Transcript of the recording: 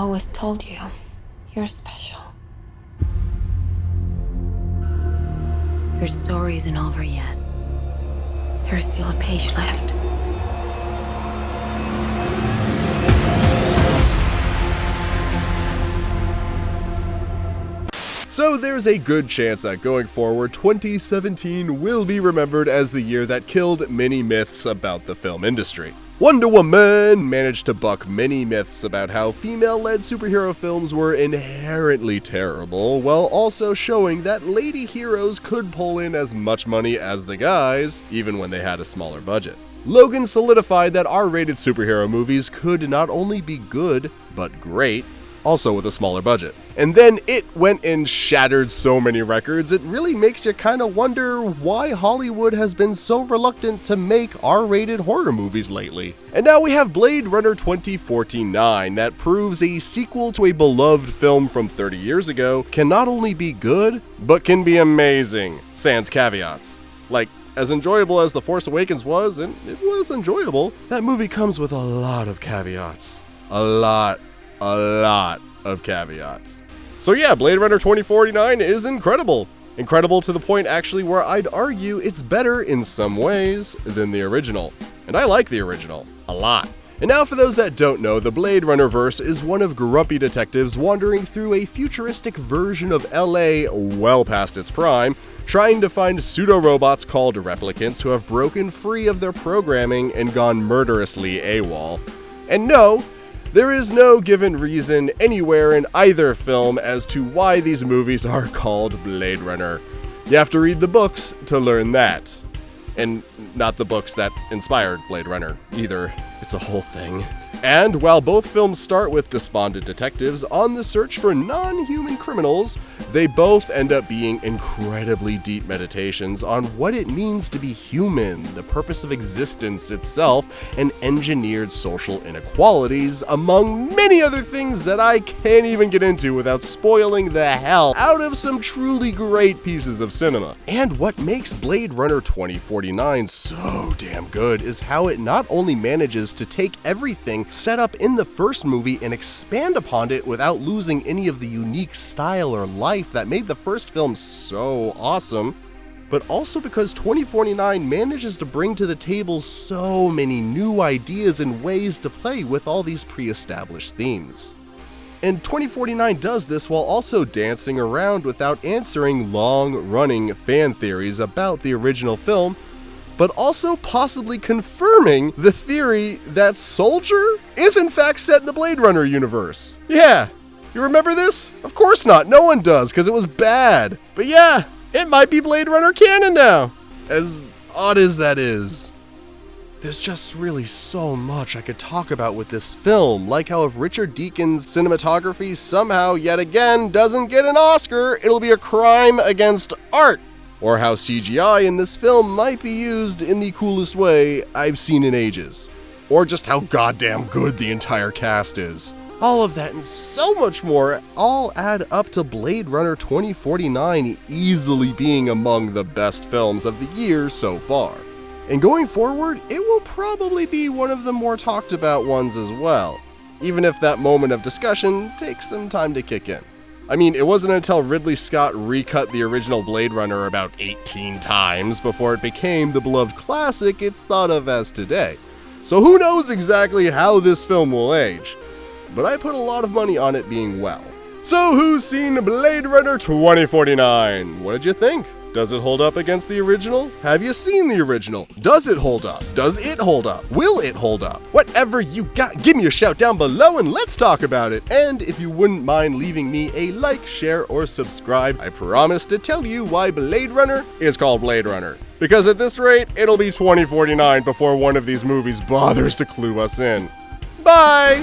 always told you, you're special. Your story isn't over yet. There's still a page left. So there's a good chance that going forward, 2017 will be remembered as the year that killed many myths about the film industry. Wonder Woman managed to buck many myths about how female-led superhero films were inherently terrible, while also showing that lady heroes could pull in as much money as the guys, even when they had a smaller budget. Logan solidified that R-rated superhero movies could not only be good, but great, also with a smaller budget. And then it went and shattered so many records, it really makes you kind of wonder why Hollywood has been so reluctant to make R-rated horror movies lately. And now we have Blade Runner 2049 that proves a sequel to a beloved film from 30 years ago can not only be good, but can be amazing, sans caveats. Like, as enjoyable as The Force Awakens was, and it was enjoyable, that movie comes with a lot of caveats. A lot of caveats. So yeah, Blade Runner 2049 is incredible. Incredible to the point actually where I'd argue it's better in some ways than the original. And I like the original a lot. And now for those that don't know, the Blade Runner verse is one of grumpy detectives wandering through a futuristic version of LA well past its prime, trying to find pseudo-robots called replicants who have broken free of their programming and gone murderously AWOL. And no, there is no given reason anywhere in either film as to why these movies are called Blade Runner. You have to read the books to learn that. And not the books that inspired Blade Runner either. It's a whole thing. And while both films start with despondent detectives on the search for non-human criminals, they both end up being incredibly deep meditations on what it means to be human, the purpose of existence itself, and engineered social inequalities, among many other things that I can't even get into without spoiling the hell out of some truly great pieces of cinema. And what makes Blade Runner 2049 so damn good is how it not only manages to take everything set up in the first movie and expand upon it without losing any of the unique style or life that made the first film so awesome, but also because 2049 manages to bring to the table so many new ideas and ways to play with all these pre-established themes. And 2049 does this while also dancing around without answering long-running fan theories about the original film, but also possibly confirming the theory that Soldier is in fact set in the Blade Runner universe. Yeah, you remember this? Of course not, no one does, because it was bad. But yeah, it might be Blade Runner canon now. As odd as that is, there's just really so much I could talk about with this film, like how if Richard Deacon's cinematography somehow yet again doesn't get an Oscar, it'll be a crime against art. Or how CGI in this film might be used in the coolest way I've seen in ages. Or just how goddamn good the entire cast is. All of that and so much more all add up to Blade Runner 2049 easily being among the best films of the year so far. And going forward, it will probably be one of the more talked about ones as well, even if that moment of discussion takes some time to kick in. I mean, it wasn't until Ridley Scott recut the original Blade Runner about 18 times before it became the beloved classic it's thought of as today. So who knows exactly how this film will age, but I put a lot of money on it being well. So who's seen Blade Runner 2049? What did you think? Does it hold up against the original? Have you seen the original? Does it hold up? Does it hold up? Will it hold up? Whatever you got, give me a shout down below and let's talk about it. And if you wouldn't mind leaving me a like, share, or subscribe, I promise to tell you why Blade Runner is called Blade Runner. Because at this rate, it'll be 2049 before one of these movies bothers to clue us in. Bye!